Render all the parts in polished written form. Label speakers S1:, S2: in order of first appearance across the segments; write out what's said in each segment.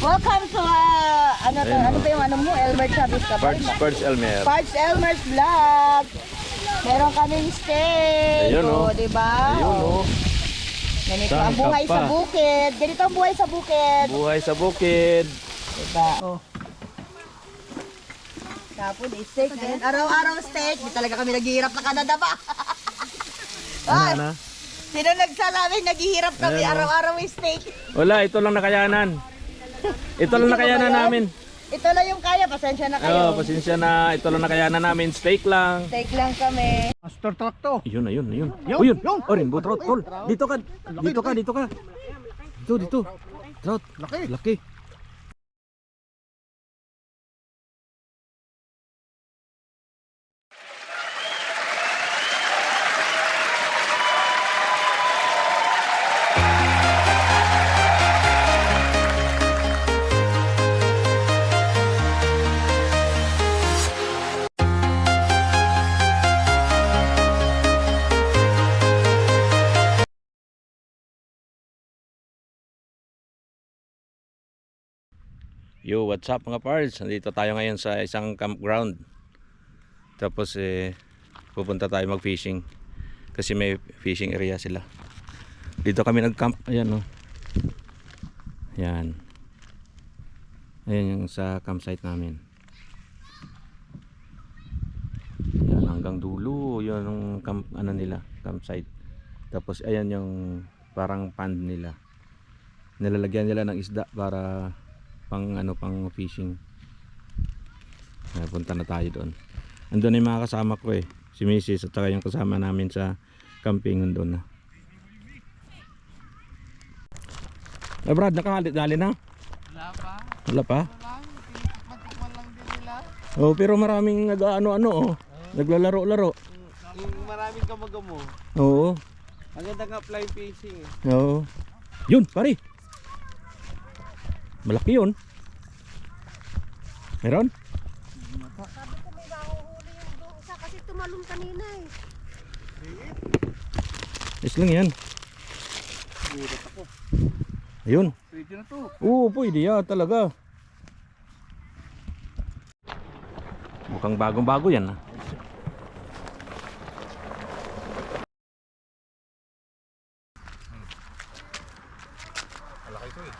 S1: Welcome to ano ba yung ano mo? Elmer Chavez ka ba?
S2: Pards Elmer.
S1: Pards Elmer's Vlog. Meron kaming steak.
S2: Ayun, oh.
S1: Diba?
S2: Ayun, oh.
S1: Ganito
S2: Saan
S1: ang buhay
S2: ka pa?
S1: sa bukid. Ganito ang buhay sa bukid.
S2: Buhay sa bukid.
S1: Diba? Oh. Tapos steak. Ganun, araw-araw steak. Di talaga kami naghihirap na Canada ba? Ay,
S2: Ano?
S1: sino nagsasabi naghihirap kami
S2: Ayan, oh.
S1: araw-araw yung steak?
S2: Wala, ito lang nakayanan. Ito lang nakayanan namin.
S1: Ito lang yung kaya. Pasensya na kayo.
S2: Oh, pasensya na. Ito lang nakayanan namin. Steak lang.
S1: Steak lang kami.
S3: Master truck to.
S2: Ayun, ayun, ayun. Oh, yun. Oh, rainbow trout, tol. Dito ka. Dito ka, dito ka. Dito, dito. Trout.
S3: Laki.
S2: Laki. Yo, what's up mga pards? Nandito tayo ngayon sa isang campground. Tapos pupunta tayo mag-fishing. Kasi may fishing area sila. Dito kami nag-camp. Ayan, oh. Ayan. Ayan yung sa campsite namin. Ayan, hanggang dulo. Yun yung camp, ano nila, campsite. Tapos ayan yung parang pond nila. Nilalagyan nila ng isda para pang fishing. Punta na tayo doon. Andun na yung mga kasama ko si Mrs. at saka yung kasama namin sa camping andun na. Brad, nakadali na?
S3: Wala pa.
S2: Wala pa?
S3: Matikman lang din nila.
S2: Oh, pero maraming nag-ano-ano naglalaro-laro.
S3: Maraming kamagamo.
S2: Oo.
S3: Ang ganda nga fly fishing eh.
S2: Oo. Yun, pare. Malaki yun. Meron?
S4: Sabi ko may mahuhuli yung doon isa kasi tumalon kanina eh.
S2: Is lang yan.
S3: Gulat ako.
S2: Ayun.
S3: Pwede na to.
S2: Oo, pwede yan talaga. Mukhang bagong-bago yan.
S3: Malaki to eh.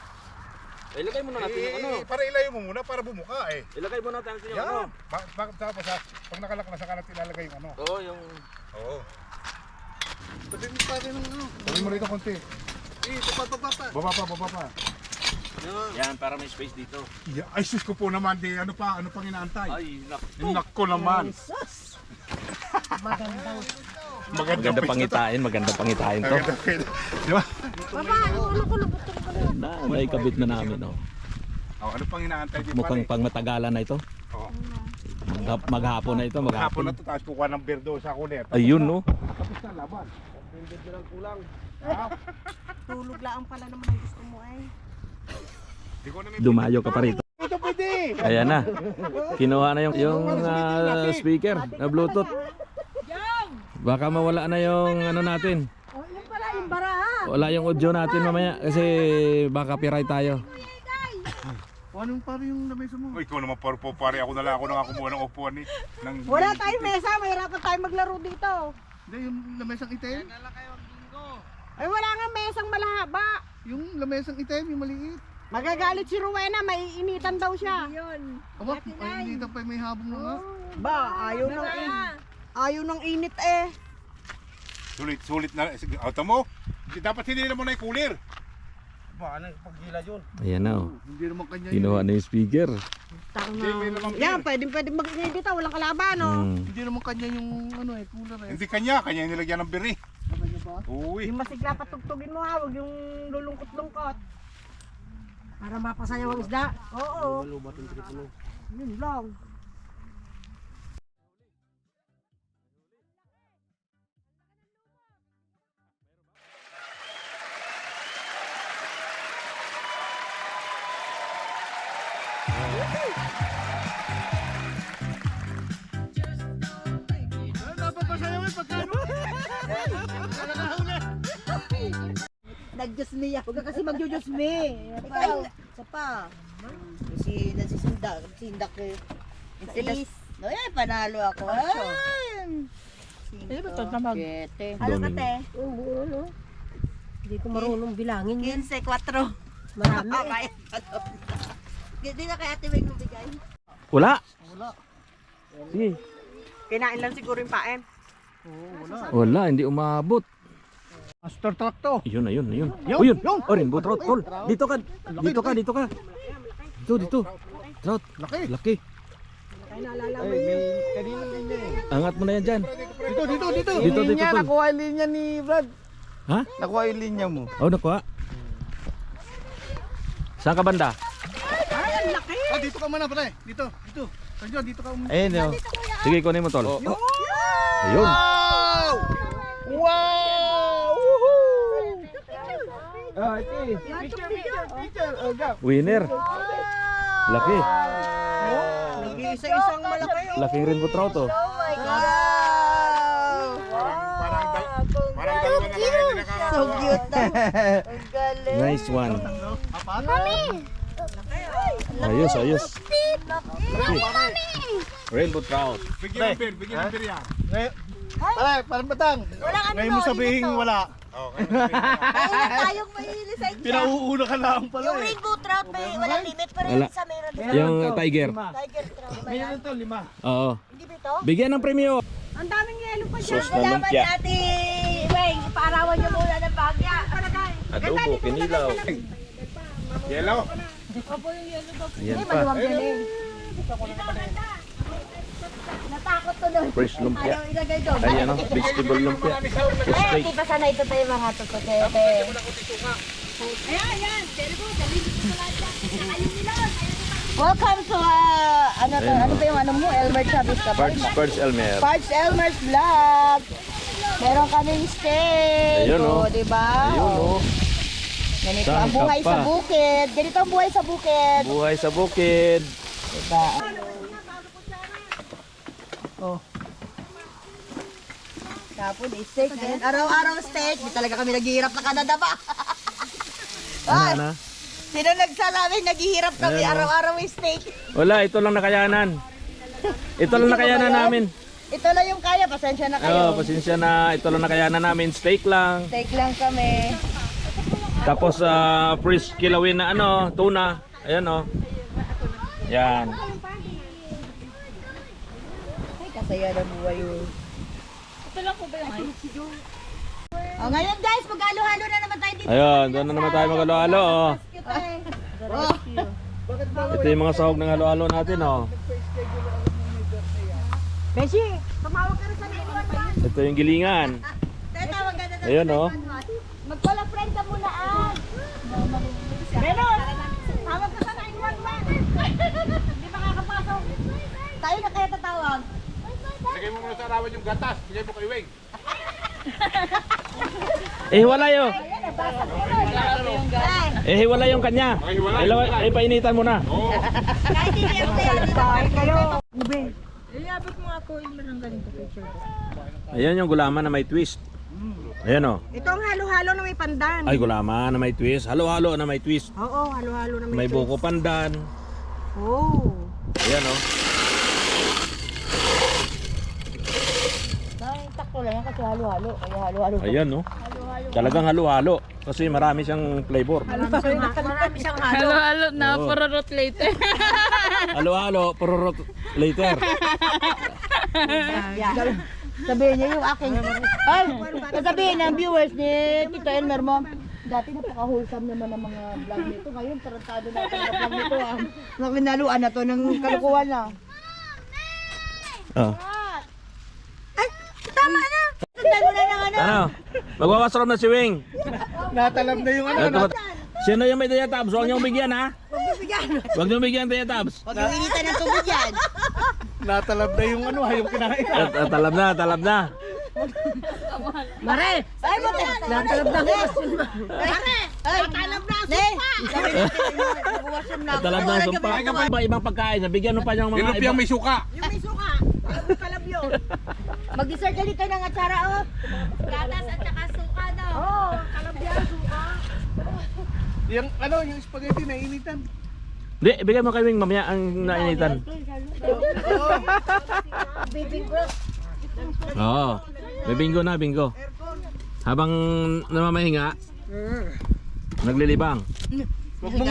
S2: Ilagay muna natin yung ano.
S3: Para ilayo mo muna para bumuka eh.
S2: Ilagay muna natin yung ano.
S3: Yan. Bakit tapos pag nakalak na sa kalat ilalagay yung ano.
S2: Oo, yung...
S3: Oo. Pwede mo pa rin ng ano. Pwede mo rito konti. Baba pa.
S2: Yan, para may space dito.
S3: Yeah, ay sus ko po naman di ano pang inaantay.
S2: Ay,
S3: Nako naman.
S2: maganda pangitain, maganda pangitain to.
S3: Di ba?
S4: Baba, ano ko nabutol ko na.
S2: May kabit na namin, oh.
S3: Oh, ano pang inaantay di
S2: Mukhang pang matagalan na ito.
S3: Oo.
S2: Maghapon na ito,
S3: Hapon
S2: maghapon.
S3: na to tapos kukuha ng berdo sa kulit.
S2: Ayun, no.
S3: Tapos na laban.
S4: Tulog lang pala naman ang gusto mo ay.
S3: Di ko na may
S2: Dumayo ka pa rito.
S3: ito pwede.
S2: Ayan na. Kinuha na yung speaker na Bluetooth. Baka mawala na yung ano natin.
S4: Oh, yun pala yung baraha.
S2: Wala yung audio natin mamaya kasi baka copyright tayo.
S3: Anong pare yung lamesa mo? Uy, ikaw naman pare ako na lang ako nang kumuha ng upuan ni.
S4: Wala tayong mesa, mahirapan tayong maglaro dito.
S3: Hindi, yung lamesang itim.
S4: Ay wala nga mesang malahaba.
S3: Yung lamesang itim, yung maliit.
S4: Magagalit si Rowena, maiinitan daw siya. Yun.
S3: Aba, ay hindi pa may habong na nga.
S4: Ba, ayaw ng init eh.
S3: Sulit na. Auto mo? Dapat hindi na mo na i-cooler. Ba, anong paghila yun?
S2: Ayan na, oh.
S3: Hindi naman kanya
S2: Kinuha na yung speaker.
S4: Yan, pwede mag-init dito, walang kalaban no.
S3: Hindi naman kanya yung ano eh, cooler eh.
S5: Hindi kanya nilagyan ng biri.
S3: Kanya ba?
S5: Uy.
S4: Yung masigla patugtugin mo ha, huwag yung lulungkot-lungkot. Para mapasayaw ang isda. Oo. Yun lang.
S1: nag-Diyos me ako.
S4: Huwag ka kasi mag-Diyos me.
S1: Ikaw, isa pa. Si Sindak ko. Sis. No, panalo ako. Ay!
S4: Eh, ba't tamag?
S1: Ano ka, te?
S4: Oo, ano? Hindi ko marunong bilangin yun.
S1: 15, 4.
S4: Marami.
S1: Bayad pa doon. Hindi na kay Ate Weng bigay.
S2: Wala. Sige.
S4: Kinain lang siguro yung paen.
S2: Wala, hindi umabot.
S3: Master truck to.
S2: Ayun, ayun, ayun. Oh, yun. Oh, rainbow trout, Paul. Dito ka. Dito ka, dito ka. Dito, dito. Trout.
S3: Laki.
S2: Laki.
S4: Kaya naalala mo
S3: Ay, may kanina din niya eh.
S2: Angat mo na yan dyan.
S3: Dito, dito, dito.
S2: Dito, dito, Tol.
S3: Nakuha yung linya ni Brad.
S2: Ha?
S3: Nakuha yung linya mo.
S2: Oh, nakuha. Saan ka banda?
S3: Ah, dito ka muna pala eh. Dito, dito. Sanjo, dito ka muna.
S2: Ayun, oh. Sige, kunin mo, Tol. Oh. Ayun.
S3: Wow! Wow! Woohoo! Ah, ito eh. Picture. Oh, go.
S2: Winner. Laki.
S1: Nag-iisa-isang malaki.
S2: Laking rainbow trout, oh.
S1: Oh my God!
S3: Parang dalawa na lang hindi naka...
S1: So cute na. Ang galing.
S2: Nice one.
S1: Mami!
S2: Ayos, ayos. Laki. Rainbow trout.
S3: Bigyan ng beer yan. Parang batang.
S1: Wala kami
S3: Ngayon mo sabihin wala.
S1: Kaya tayong mahili sa inyo.
S3: Pinauuna ka lang pala
S1: Yung
S3: eh.
S1: rainbow trout, may walang limit pa
S2: Wala.
S1: rin sa meron.
S2: Yung tiger.
S1: Tiger trout.
S3: Ganyan to, 5.
S2: Oo.
S1: Hindi ba ito?
S2: Bigyan ng premyo.
S4: ang daming yelo pa siya.
S2: Sos na lumpia.
S1: Ate Weng, paarawan niyo muna ng bagya.
S2: Adobo, kinilaw.
S3: Yellow.
S2: Ayan pa.
S1: Maluwang galing. Natakot to doon.
S2: Fresh lumpia.
S1: Ayaw ilagay doon.
S2: Ay, ano? Vegetable lumpia.
S1: Eh,
S2: Steak.
S1: di ba sana ito tayo mga tututete? Welcome to, ano to, ano ba yung ano mo? Elmer Chavez ka ba?
S2: Pards Elmer.
S1: Parts Elmer's Vlog. Meron kaming steak.
S2: Ayun, oh.
S1: Di ba?
S2: Ayun, oh.
S1: Ganito
S2: Saan
S1: ang buhay
S2: ka pa?
S1: sa bukid. Ganito ang buhay sa bukid.
S2: Buhay sa bukid.
S1: Diba? Oh. Tapos steak. Ngayon, araw-araw steak. Di talaga kami naghihirap na kanadaba. Ay,
S2: Ano na?
S1: sino nagsalabi? Naghihirap kami
S2: Ayan, oh.
S1: araw-araw yung steak.
S2: Wala, ito lang nakayanan. Ito lang nakayanan namin.
S1: Ito lang yung kaya. Pasensya na
S2: Oo,
S1: kayo.
S2: pasensya na. Ito lang nakayanan namin. Steak lang.
S1: Steak lang kami.
S2: Tapos fresh kilawin na ano, tuna. Ayan, oh. Yan.
S1: Ay, kasaya na buhay yun. Ito lang po ba yung Oh, ngayon guys, mag-halo-halo na naman tayo dito.
S2: Ayun, doon na naman tayo mag-halo-halo, oh.
S1: Oh.
S2: Ito yung mga sahog ng halo-halo natin, oh.
S4: Beshi, tumawag ka rin sa 911.
S2: Ito yung gilingan.
S1: Tatawag ka na natin.
S2: Ayun, oh.
S1: Mag-call friend ka muna,
S4: Meron! Tawag ka sa 911. Hindi makakapasok.
S1: Tayo na kaya tatawag.
S3: Lagay mo muna sa arawan yung gatas. Bigay mo kay Weng.
S2: Hiwalay, oh.
S1: Ay,
S2: Hiwalay yung kanya. Painitan mo na.
S1: kahit hindi ako tayo
S4: Kayo. Ube. Iabot mo ako yung ng ganito picture.
S2: Ayan yung gulaman na may twist. Ayan, oh.
S4: Ito ang halo-halo na may pandan.
S2: Ay, gulaman na may twist. Halo-halo na may twist.
S4: Oo, halo-halo na
S2: May buko pandan.
S4: Oo.
S2: Ayan, oh.
S1: takto lang yan kasi halo-halo. Kaya halo-halo.
S2: Ayan, oh. Talagang halo-halo. Kasi marami siyang flavor.
S4: Marami siyang halo.
S5: Halo-halo na,
S2: Oo.
S5: pururot later.
S2: Halo-halo, pururot later.
S1: Yeah. Sabihin niya yung aking... Ay, sabihin ng viewers ni Tito Elmer mo. Dati napaka-wholesome naman ng mga vlog nito. Ngayon, tarantado natin ang vlog nito. Nakinaluan na to ng kalukuhan na.
S2: Oh.
S1: Ay, tama na! Sundan mo na ng ano.
S2: Ano? Magwawasarap na si Wing.
S3: Natalab na yung ano.
S2: Sino yung may diatabs? Huwag niyong bigyan, ha? Huwag niyong bigyan diatabs.
S1: Huwag yung initan ng tubig yan.
S3: Natalab na yung ano, hayop kinain.
S2: Talab na, talab na.
S4: Mare!
S1: Ay, buti.
S4: Natalab na ko.
S1: Mare! Ay, natalab na ang sumpa.
S2: Talab na, sumpa. Ibang pagkain, nabigyan mo pa niyang mga
S3: Nilupiang may suka.
S4: Yung may suka. Yung kalabyo.
S1: Mag-dessert ka dito ng atsara, oh.
S5: Gatas at saka suka daw.
S4: Oo, kalabyo, suka.
S3: Yung ano, yung spaghetti na initan.
S2: Hindi, ibigay mo kaming mamaya ang nainitan. Oo. May bingo na, bingo. Habang namamahinga, naglilibang.
S3: Wag mo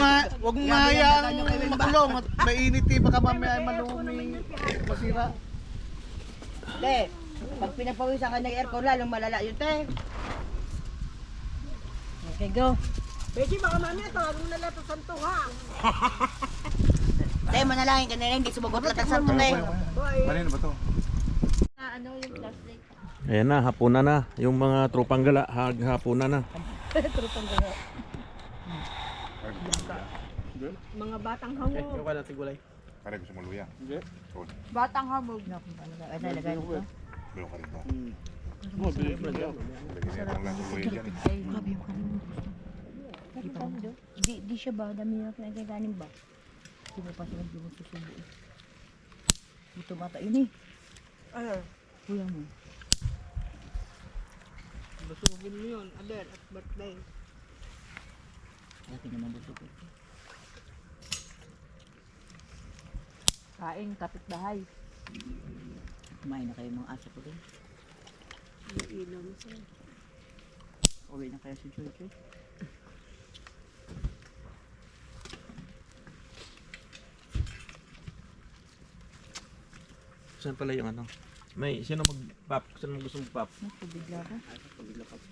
S3: nga hayaang makulong at mainit eh, baka mamaya ay malumi, masira.
S1: Te, pag pinapawisan ka ng aircon, lalong malala yun, te. Okay, go.
S4: Beji, baka mamaya tawag mo na lahat sa santo ha.
S1: Te, manalangin ka na rin, hindi sumagot lahat ang santo, te.
S3: Kanino ba to?
S2: Ayan na, hapunan na. Yung mga tropang gala, hapunan na.
S4: Mga batang hango.
S3: Kaya gusto mo luya?
S1: Batang hamog. Ay, nalagay mo ba?
S3: Meron ka rin ba? Lagyan niya lang ng luya dyan.
S1: Di siya ba? Dami na pinagkaganin ba? Di mo pa sila susubo eh. Di tumata yun eh.
S4: Ayun.
S1: Kuya mo.
S4: Busugin mo yun, Adel, at birthday.
S1: Dati naman busog ko. Kain, kapitbahay. Kumain na kayo mga aso ko din.
S4: Iinom siya.
S1: Uwi na kaya si Choy Choy.
S2: Saan pala yung ano? May, sino mag-pop? Sino gusto mag-pop?
S1: Tubig lang ako.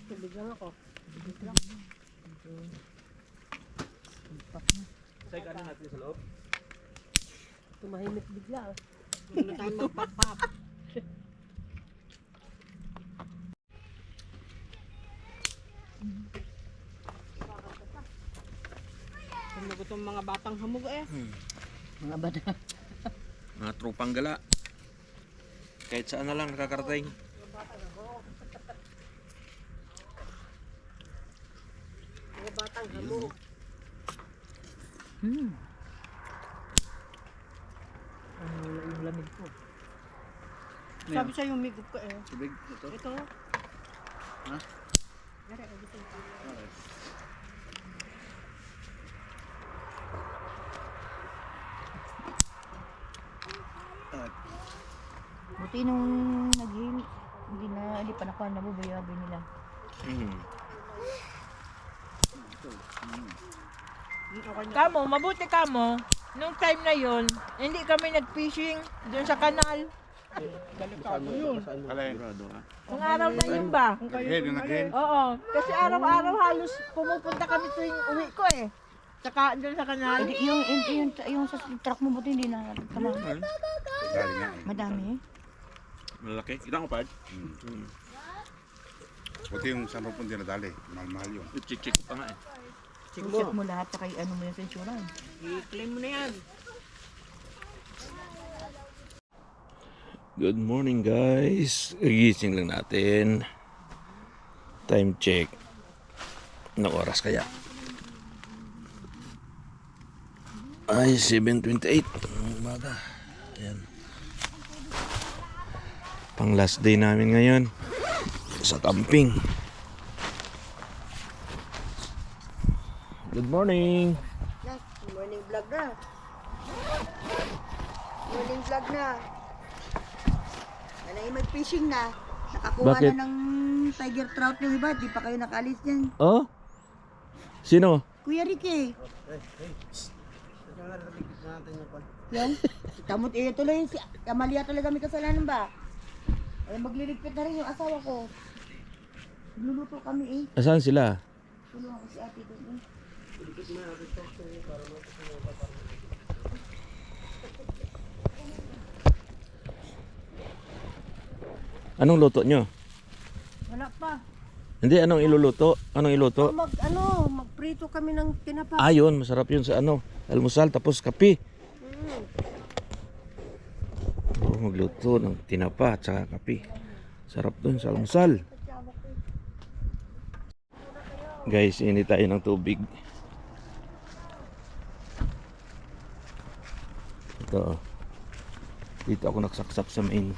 S4: Tubig lang ako.
S2: Say, ano natin sa loob?
S4: Tumahimik bigla. Huwag na tayo magpapap. Ano ko itong mga batang hamog eh.
S1: Mga bata.
S2: Mga tropang gala. Kahit saan na lang nakakarating.
S4: Mga batang hamog.
S1: Ano wala yung lamig ko.
S4: Sabi siya yung migup ko eh.
S3: Tubig, ito.
S4: Ito.
S3: Ha?
S4: Gari, gusto ko.
S1: Buti nung nag-heal, hindi pa nakuha, nabubuyabi nila.
S5: Kamo, mabuti kamo. Nung time na yon, hindi kami nag-fishing doon sa kanal.
S3: Alay.
S5: Kung araw na yun ba?
S3: Nag-head, yung nag-head.
S5: Oo. Kasi araw-araw halos pumupunta kami tuwing uwi ko eh. Tsaka doon sa kanal.
S1: Hindi, yung sa truck mo buti hindi na naman.
S3: Dali nga eh.
S1: Madami eh.
S2: Malaki. Kita ko, Pad?
S3: Buti yung San Ropon din nadali. Mahal-mahal yun.
S2: Check pa nga eh.
S1: Check mo lahat sa kay ano mo yung sensuran.
S4: I-claim mo na yan.
S2: Good morning guys. Gising lang natin. Time check. Anong oras kaya? Ay, 7:28 ng umaga. Ayan. Pang last day namin ngayon sa camping. Good morning.
S1: Morning vlog na. Morning vlog na. Nanay mag-fishing na. Nakakuha
S2: Bakit?
S1: na ng tiger trout yung iba. Di pa kayo nakalis dyan.
S2: Oh? Sino?
S1: Kuya Ricky. Yan. Tamot eh tuloy si Amalia talaga may kasalanan ba? Eh magliligpit na rin yung asawa ko. Luluto kami eh.
S2: Asan sila?
S1: Tulungan ko si ate doon.
S2: Anong luto nyo?
S4: Wala pa.
S2: Hindi, anong iluluto? Anong iluto?
S4: Magprito kami ng tinapa.
S2: Ayun, masarap yun sa ano, almusal tapos kape. Oh, magluto ng tinapa at saka kape. Sarap dun sa almusal. Guys, ini tayo ng tubig. Ito. Dito ako nagsaksak sa main.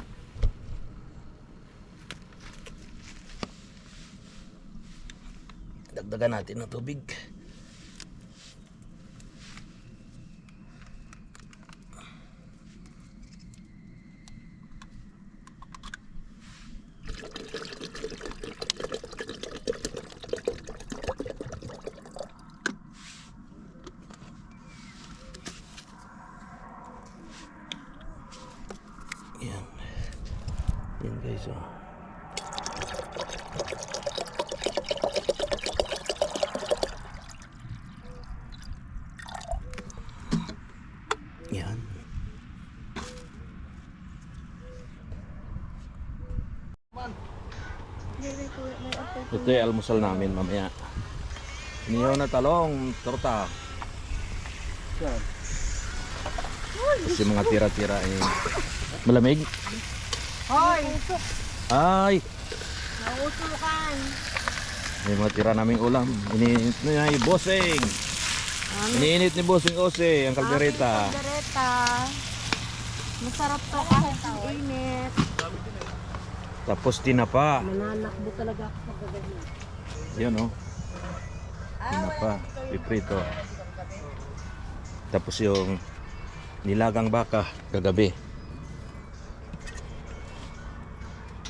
S2: Dagdagan natin ng tubig. Yan guys, oh. Yan. Ito yung almusal namin mamaya. Inihaw na talong, torta. Kasi mga tira-tira ay malamig.
S4: Hoy!
S2: Ay!
S4: Nautukan!
S2: May mga tira naming ulam. Iniinit na yung bossing. Iniinit ni bossing Ose ang kaldereta.
S4: Kaldereta. Masarap to kahit ang init.
S2: Tapos tinapa.
S4: Mananakbo talaga ako sa gagawin.
S2: Yun oh. Tinapa, piprito. Tapos yung nilagang baka kagabi.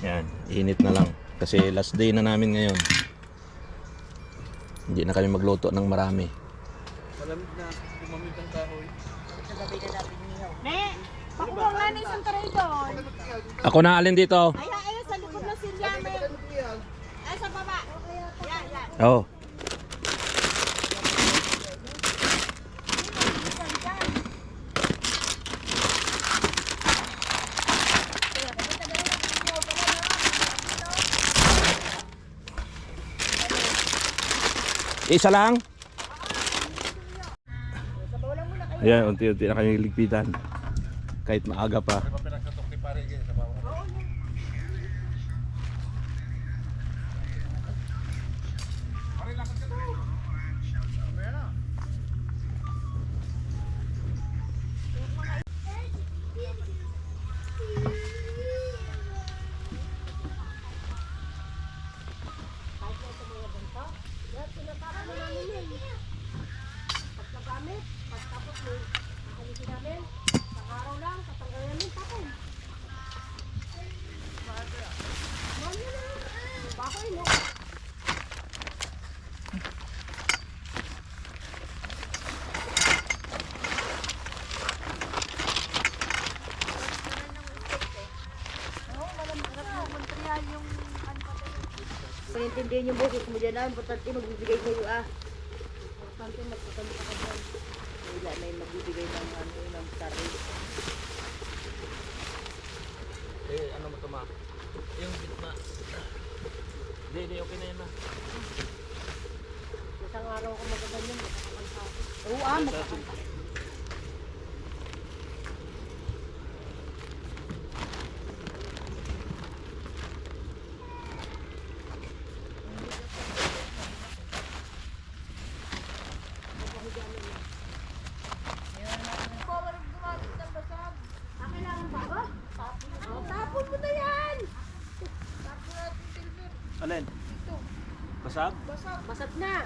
S2: Yan, init na lang. Kasi last day na namin ngayon. Hindi na kami magluto ng marami.
S6: Malamig na, gumamit ang kahoy.
S4: Ne! Pakuha nga na isang taray doon.
S2: Ako na alin dito?
S4: Ay, sa likod na silya may. Ay, sa baba. Yan, yan.
S2: Oh. Isa lang? Ayan, unti-unti na kami ligpitan. Kahit maaga pa.
S1: Panintindihan yung boses mo dyan, importante magbibigay sa'yo Importante magpapalita ka dyan. Wala na yung magbibigay ng sarili.
S2: Ano mo tama? Yung bitna. Hindi, okay na yan na.
S4: Isang araw ko magaganyan.
S1: Oo, magkakanta.
S2: Alin? Basag?
S4: Basag na.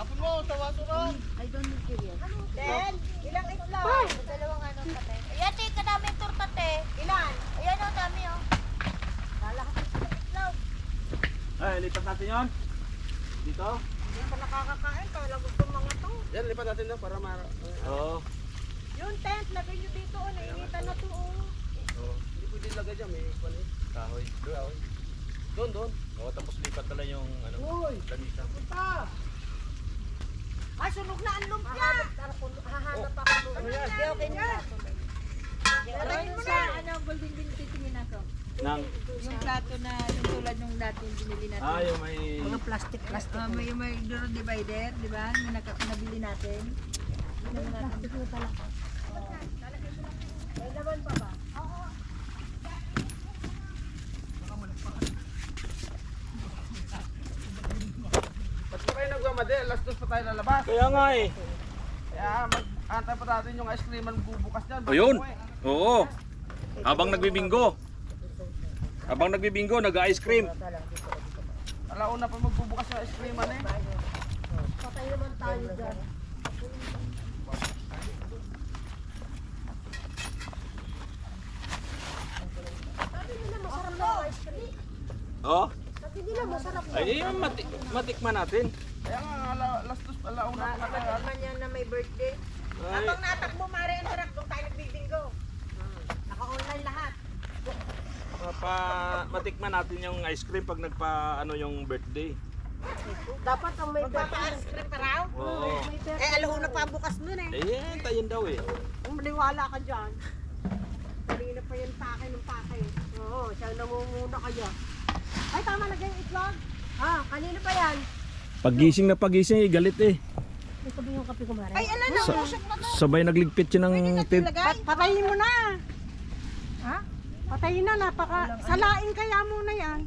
S6: Tapon mo, sa wasuran.
S1: I don't need curious.
S4: Then, ilang itlog?
S7: Dalawang ano kate. Ayan, te, kadaming torta, te.
S4: Ilan?
S7: Ayan, oh, dami, oh.
S4: Lalakas sa itlog.
S6: Ay, lipat natin yon. Dito.
S4: Hindi pa nakakakain. Kala gusto mga to.
S6: Yan, lipat natin na para Oo.
S4: Yung tent, lagay nyo dito. Nainitan na to.
S6: Hindi pwede lagay dyan, may kahoy. Doon. Oo, tapos lipat na lang yung lamisa.
S4: Ay, sunog na ang lumpia. Hahanap ako.
S6: Ano yan?
S4: Okay na.
S5: Ano sa ano, golden bin titingin ako.
S2: Nang,
S5: Yung plato na yung tulad nung dati yung binili natin.
S2: yung may...
S4: Mga plastic.
S5: May door divider, di ba? Yung nabili natin.
S4: Plastic na pala. May laman pa ba?
S6: Ba't pa kayo nagmamadi? Alas 2 pa tayo lalabas.
S2: Kaya nga eh.
S6: Kaya mag-antay pa natin yung ice cream ang bubukas dyan.
S2: O yun. Oo. Habang nagbibinggo. Habang nagbibinggo, nag-ice cream.
S6: Alauna pa magbubukas yung ice cream eh.
S4: Patay naman tayo dyan. Sabi nila masarap na ang ice cream.
S2: Oh.
S4: Sabi nila masarap na.
S2: Ay, matikman natin.
S6: Kaya nga, alas 2 alauna pa natin.
S5: Naman yan na may birthday.
S2: Ay,
S4: natakbo, Mari, ang harap doon tayo nagbibinggo. Naka-online lahat.
S2: matikman natin yung ice cream pag ano yung birthday.
S4: Dapat ang may
S7: Magpapa-ice cream pa raw?
S2: Oo.
S7: Alauna pa bukas nun eh.
S2: Eh, tayo daw eh.
S4: Maniwala ka dyan. Kanina pa yan pake ng pake. Oo, siya namumuna kaya. Ay, tama na yung itlog. Ah, kanina pa yan.
S2: Pagising na pagising, galit eh.
S4: May sabi yung kape ko, Mari.
S7: Ay, ano na? Usok na to.
S2: Sabay nagligpit siya ng tip.
S4: Patayin mo na. Ha? Patayin na, salain kaya muna yan.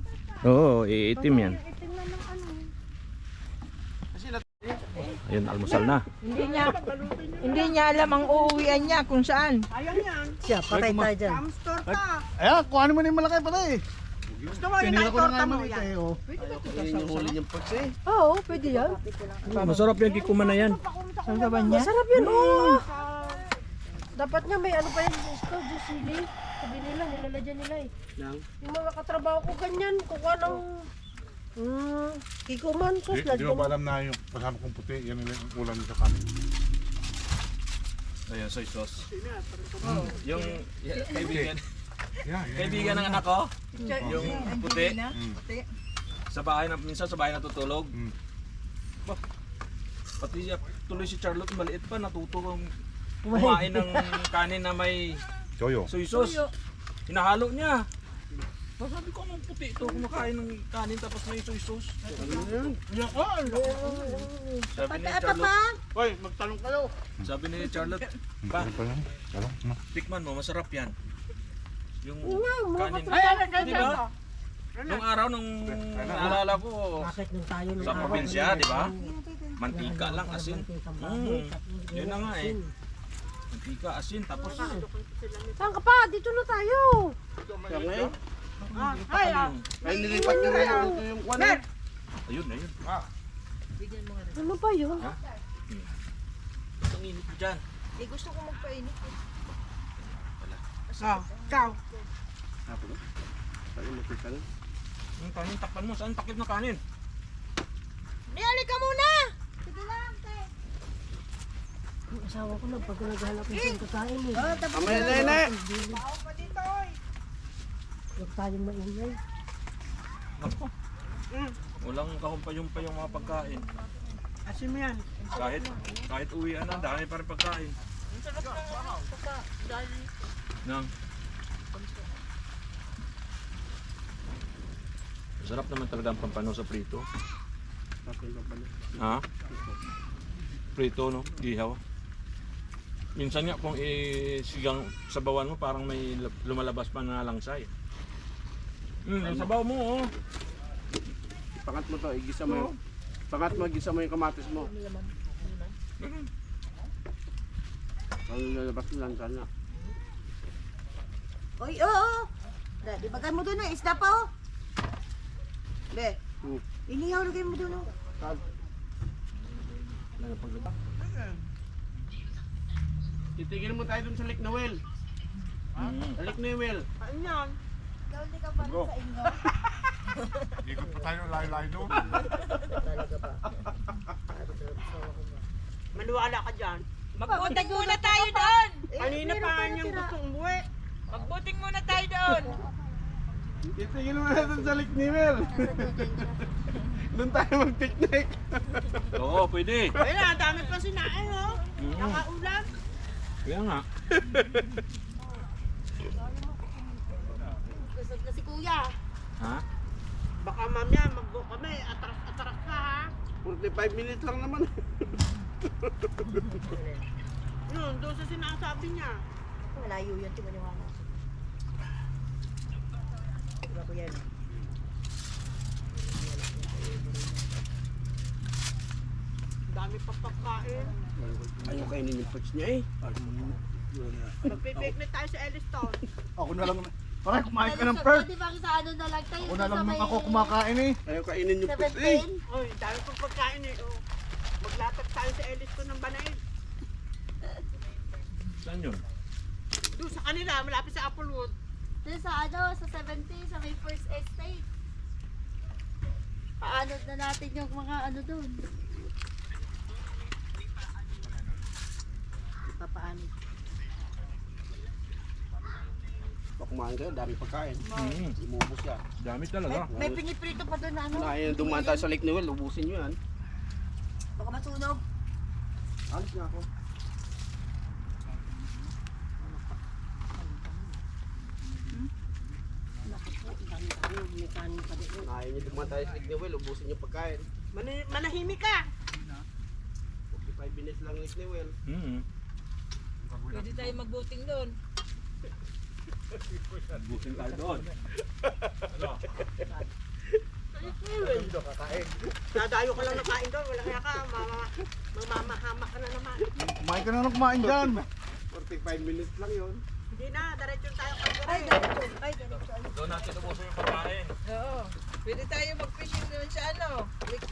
S2: Oo, iitim yan.
S4: Itim na ng ano.
S2: Ayun, almusal na.
S5: Hindi niya alam ang uuwian niya kung saan.
S4: Ayaw yan.
S1: Siya, patay tayo dyan.
S4: Hamster ka.
S3: Ayan, kuhanin mo na yung malaki pala eh.
S4: Gusto mo yung torta mo yan.
S1: Oo, pwede yan.
S2: Masarap yung kikuman na yan.
S5: Saan ka ba niya?
S1: Masarap yan, oo.
S4: Dapat nga may ano pa yan gusto, sili. Sabi nila, nilalagyan nila eh. Yung mga katrabaho ko ganyan, kukuha ng kikuman, sos,
S3: Di mo ba alam na yung kasama kong puti, yan yung ulam sa kanin.
S2: Ayun, soy sauce. Yung kaibigan,
S3: Yeah,
S2: kaibigan ng anak ko, yung puti,
S5: Puti.
S2: sa bahay na, minsan sa bahay natutulog.
S3: Mm.
S2: Bah, pati tuloy si Charlotte, maliit pa, natuto kong kumain ng kanin na may
S3: Choyo.
S2: soy sauce. Hinahalo niya. Bah, sabi ko, anong puti ito, kumakain ng kanin tapos may soy sauce. Sabi ni Charlotte,
S3: Hoy, magtanong kayo.
S2: sabi ni Charlotte, ba,
S3: Ano?
S2: tikman mo, masarap yan. Yung
S4: mga
S2: kanin.
S4: katrabaho.
S2: Di ba? Nung araw, nung naalala ko,
S4: Bakit nung tayo nung
S2: sa probinsya, di ba? Mantika lang, asin. Yun na nga eh. Mantika, asin, tapos
S4: Saan ka pa? Dito na tayo.
S6: Ay, nilipat nyo rin dito yung kwan eh.
S2: ayun, ayun.
S4: Ano ba yun?
S2: Ang init ko dyan.
S5: Eh, gusto ko magpainit.
S2: Yung kanin, takpan mo. Saan takip na kanin?
S5: Niali ka muna!
S4: Yung asawa ko na pag naghanap ng kakain eh.
S6: Amay nene.
S4: Huwag tayong maingay.
S2: Ako. Walang kahumpay-humpay yung mga pagkain.
S6: Asin mo yan.
S2: Kahit uwian na, dami pa rin pagkain. Nang. Masarap naman talaga ang pampano sa prito. Ha? Prito, no? Ihaw. Minsan nga kung isigang sabawan mo, parang may lumalabas pa na langsay. Ang sabaw mo, oh.
S6: Pangat mo to, igisa mo yung... Pangat mo, igisa mo yung kamatis mo. Ang lalabas lang sana.
S1: Oy, oo. Di bagay mo doon eh, isda pa oh. Be, inihaw lagay mo doon oh.
S6: Titigil mo tayo dun sa Lake Noel. Sa Lake Noel.
S7: Ikaw hindi ka pa rin sa inyo.
S3: Ikot pa tayo layo-layo doon.
S4: Maniwala ka dyan.
S5: Magbuting muna tayo doon!
S4: Kanina pa niyang gusto umuwi.
S5: Magbuting muna tayo doon!
S6: Titigil mo na dun sa Lake Noel. Doon tayo mag-picnic.
S2: Oo, pwede.
S4: Ayun na, dami pa sinain oh.
S2: Kaya nga.
S7: busog na si kuya.
S2: Ha?
S4: Baka mamaya mag-go kami, atras-atras ka ha.
S6: 45 minutes lang naman.
S4: Yun, doon sa sinasabi niya.
S1: Malayo yun, timaniwala. Diba ko yan?
S4: Dami pa pagkain.
S6: Ayaw kainin yung pots niya eh.
S4: Magpipiknik tayo sa Elliston.
S3: Ako na lang. Pare, kumain ka ng perk.
S7: Di ba sa ano na lang tayo?
S3: Ako na lang nang ako kumakain eh.
S6: Ayaw kainin yung pots eh.
S7: 17?
S4: Oy, dami pang pagkain eh. Oh. Maglatag tayo sa Elliston ng Banaid.
S2: Saan yun?
S4: Doon sa kanila, malapit sa Applewood.
S7: Doon sa ano, sa 70, sa may first estate. Paano na natin yung mga ano doon?
S1: Papaano?
S6: Pag kumain kayo, dami pagkain.
S2: Mm.
S6: Imubos yan.
S2: Dami talaga.
S1: May piniprito pa doon na ano?
S6: Kaya dumaan tayo sa Lake Newell, ubusin nyo yan.
S1: Baka masunog.
S6: Alis na ako.
S4: May kanin pa din.
S6: Ayaw nyo dumaan tayo sa Lake Newell, ubusin yung pagkain.
S4: Manahimik ka.
S6: 45 minutes lang Lake Newell.
S2: Mm.
S5: Pwede tayo magbuting doon.
S2: Busin tayo doon.
S4: Dadayo ka lang na kain doon. Wala kaya ka. Mamamahama ka na naman.
S3: Kumain ka na ng kumain dyan.
S6: 45 minutes lang yun.
S4: Hindi na, diretso tayo kay
S1: Ay, ganito. Ay, ganito.
S2: Doon natin ubusin yung pagkain.
S5: Oo. Pwede tayo mag-fishing doon sa ano.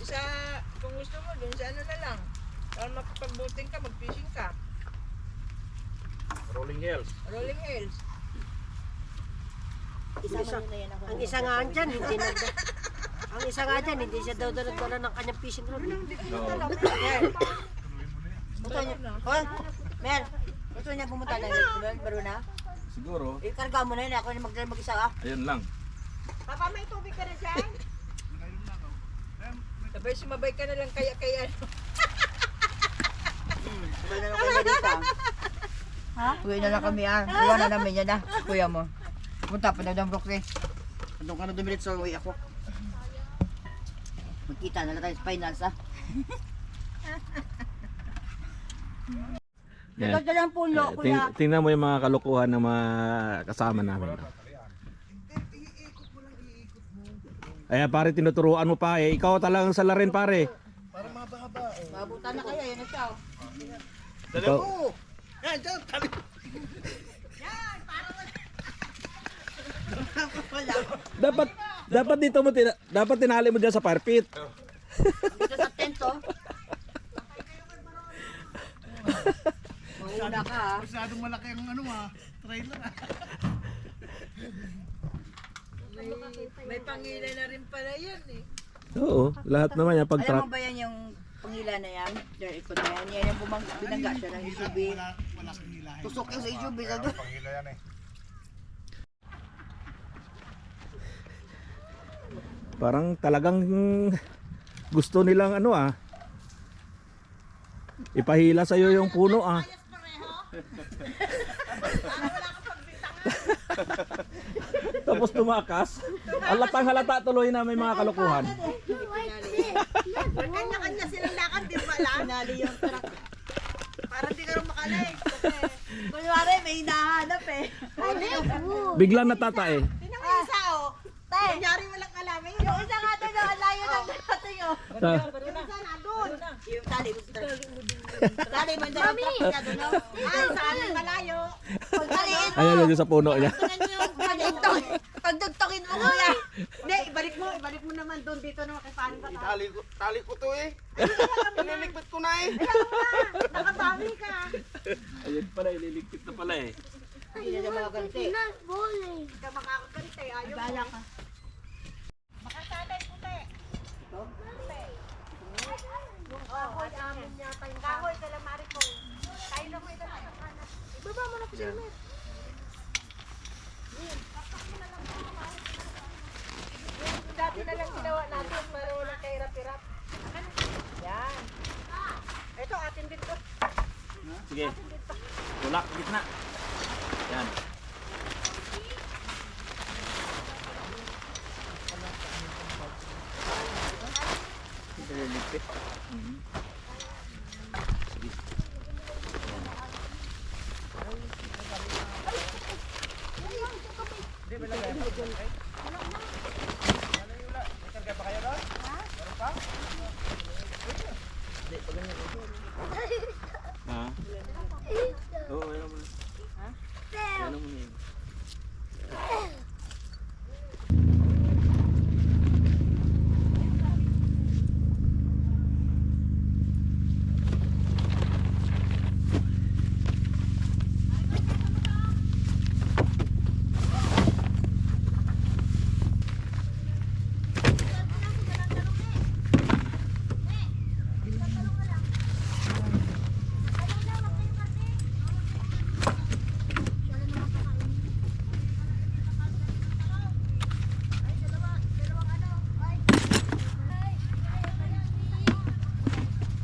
S5: Sa, kung gusto mo, doon sa ano na lang. Para makapagbuting ka, mag-fishing ka.
S2: Rolling Hills.
S5: Rolling Hills.
S1: Isama nyo na yan ako.
S4: Ang isa nga dyan, hindi na... Ang isa nga dyan, hindi siya daw dala ng kanyang fishing rod.
S1: Mer. Gusto niya. Hoy, Mer. Gusto niya pumunta na yun. Baro na.
S2: Siguro.
S1: Ikarga mo na yun. Ako na mag-isa ah.
S2: Ayun lang.
S4: Papa, may tubig ka na dyan?
S5: Sabay sumabay ka na lang kaya ano.
S1: Sabay na lang kayo dito. Ha? Uwi na lang kami ah. Iwan na namin yan ah. Kuya mo. Punta pa na ng Brooklyn. Andun ka na 2 minutes sa uwi ako. Magkita na lang tayo sa finals ah.
S2: Yan.
S1: Ito lang puno, kuya.
S2: Tingnan mo yung mga kalukuhan ng mga kasama namin. Ayan pare, tinuturuan mo pa eh. Ikaw talagang salarin pare.
S1: Mabutan na kayo. Yan na siya.
S2: Ikaw, dapat dito mo dapat tinali mo diyan sa fire pit.
S1: Dito sa tent oh. Mauna ka ah.
S3: Masyadong malaki ang ano trailer ah.
S5: May pangilay na rin pala yan eh.
S2: Oo, lahat naman yan pag
S1: Alam
S2: truck.
S1: mo ba yan yung pangila na yan? Diyan, ikot na yan. Yan yung binangga siya ng SUV.
S3: Wala kang hilahin.
S1: Tusok yung sa SUV. Sabi.
S3: Pangila yan eh.
S2: Parang talagang gusto nilang ano ah. Ipahila sa iyo yung puno ah. Tapos tumakas. Halatang halata tuloy na may mga kalukuhan.
S4: Kanya-kanya silang lakad, di ba lang?
S1: Pinali yung truck.
S4: Para di ka rin makalig.
S1: Kunwari, may hinahanap eh.
S2: Biglang natatae.
S4: Tingnan mo yung isa, oh. Kunyari walang alam. Yung
S1: Yung isa nga doon, ang layo ng dating oh.
S4: isa na doon.
S1: Yung tali mo sa truck. Tali mo dyan ang truck niya doon oh.
S4: Ay, sa amin malayo.
S1: Pagtaliin mo.
S2: Ayan yun sa puno niya.
S1: Pagdugtongin mo kuya.
S4: Hindi, ibalik mo naman doon dito naman kay Pani Bata.
S6: Tali ko to eh. Nililigpit ko na eh.
S4: Nakabawi ka.
S2: Ayun pala, ililigpit na pala eh.
S1: Hindi na mga ganti.
S4: Hindi ka makakagante. Ayaw mo.
S1: Bala ka.
S4: Makasanay puti. Kahoy, amin yata yung kahoy. Calamari ko. Tayo na mo ito. Ibaba mo na po siya. Dati na lang ginawa natin para walang kahirap-hirap. Yan. Ito, atin din to.
S2: Sige. Tulak, gitna. Yan. Ha? Oo, ayaw mo na. Ayaw mo na.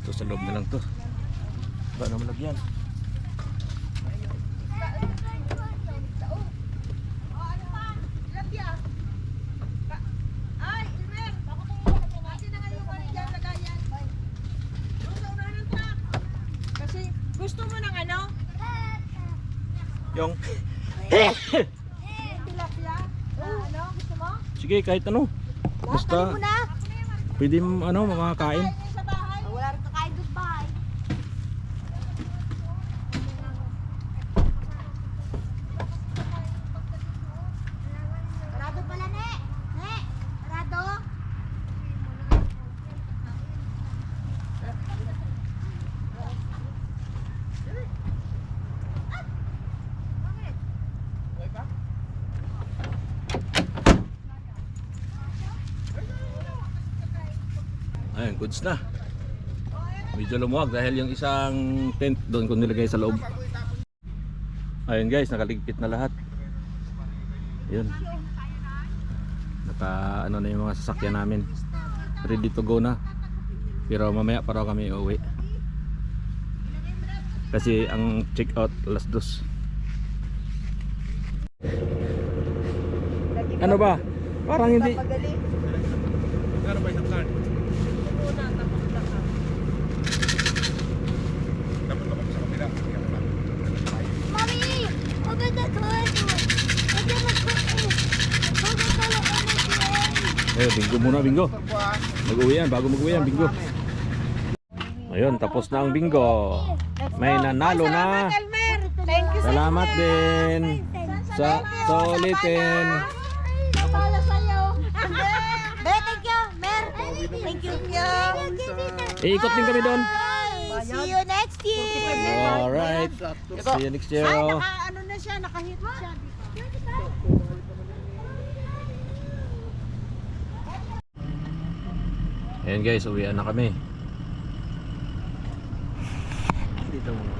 S2: Ito sa loob na lang to. Ba na malagyan?
S5: Ay, Ilmer! Kasi na ngayon ko rin dyan lagayan. Doon sa unahan ng truck. Kasi gusto mo ng ano?
S2: Yung
S5: Tilapia? Ano? Gusto mo?
S2: sige kahit ano. Basta pwede mo ano makakain.
S5: Kain yun sa bahay.
S7: Wala rin kakain doon bahay. Rado pala, ne. Ne. Rado.
S2: Ayun, goods na. Medyo lumuwag dahil yung isang tent doon ko nilagay sa loob. Ayun guys, nakaligpit na lahat. Ayun. Naka ano na yung mga sasakyan namin. Ready to go na. Pero mamaya pa raw kami uuwi. Kasi ang check out alas 2. Ano ba? Parang hindi.
S3: Magkano ba isang card? Dapat naman sa kapila.
S7: Mommy, open the door. Open the door.
S2: Bingo muna, bingo. Mag-uwi yan, bago mag-uwi yan, bingo. Ayun, tapos na ang bingo. May nanalo na.
S5: Elmer! Thank you
S2: Salamat din sa ulitin.
S5: Para sa'yo.
S7: Thank you, Mer. Thank you.
S2: Iikot din kami doon.
S7: See you next year.
S2: Alright. See you next year.
S5: Ano na siya, nakahit siya.
S2: Ayan guys, uwian na kami. Dito muna.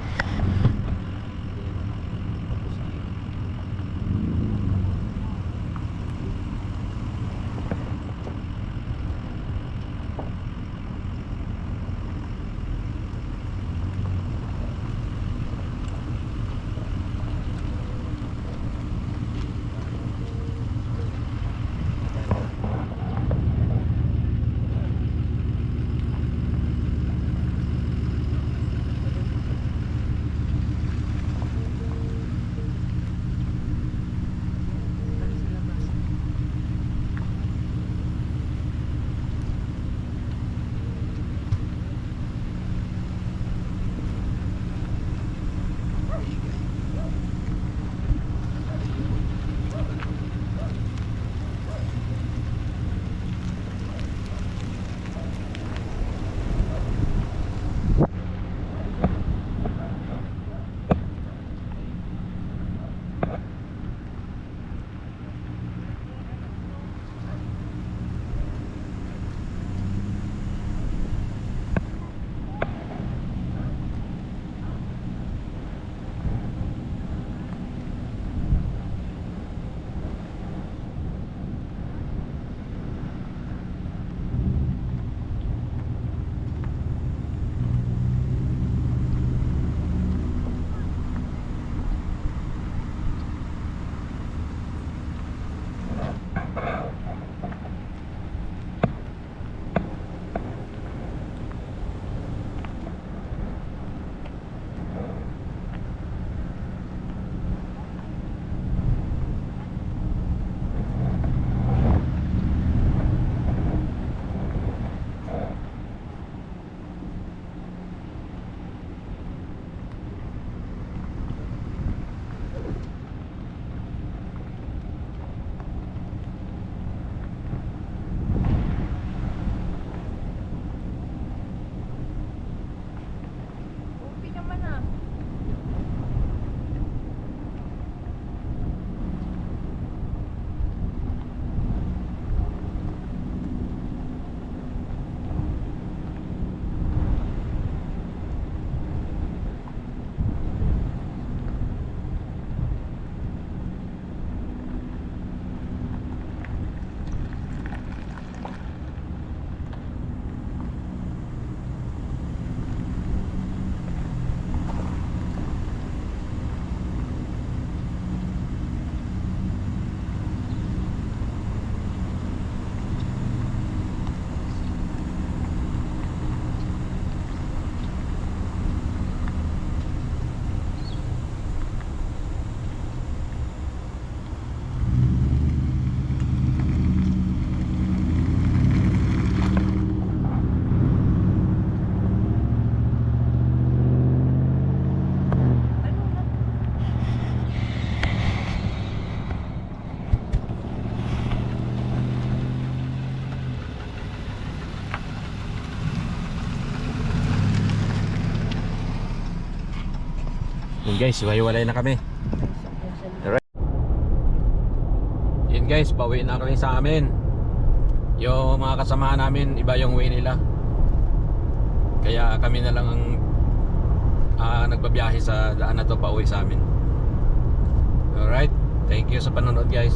S2: guys, hiwa-hiwalay na kami. Alright. Yun guys, pauwi na kami sa amin. Yung mga kasama namin, iba yung way nila. Kaya kami na lang ang nagbabiyahe sa daan na to pauwi sa amin. Alright, thank you sa panonood guys.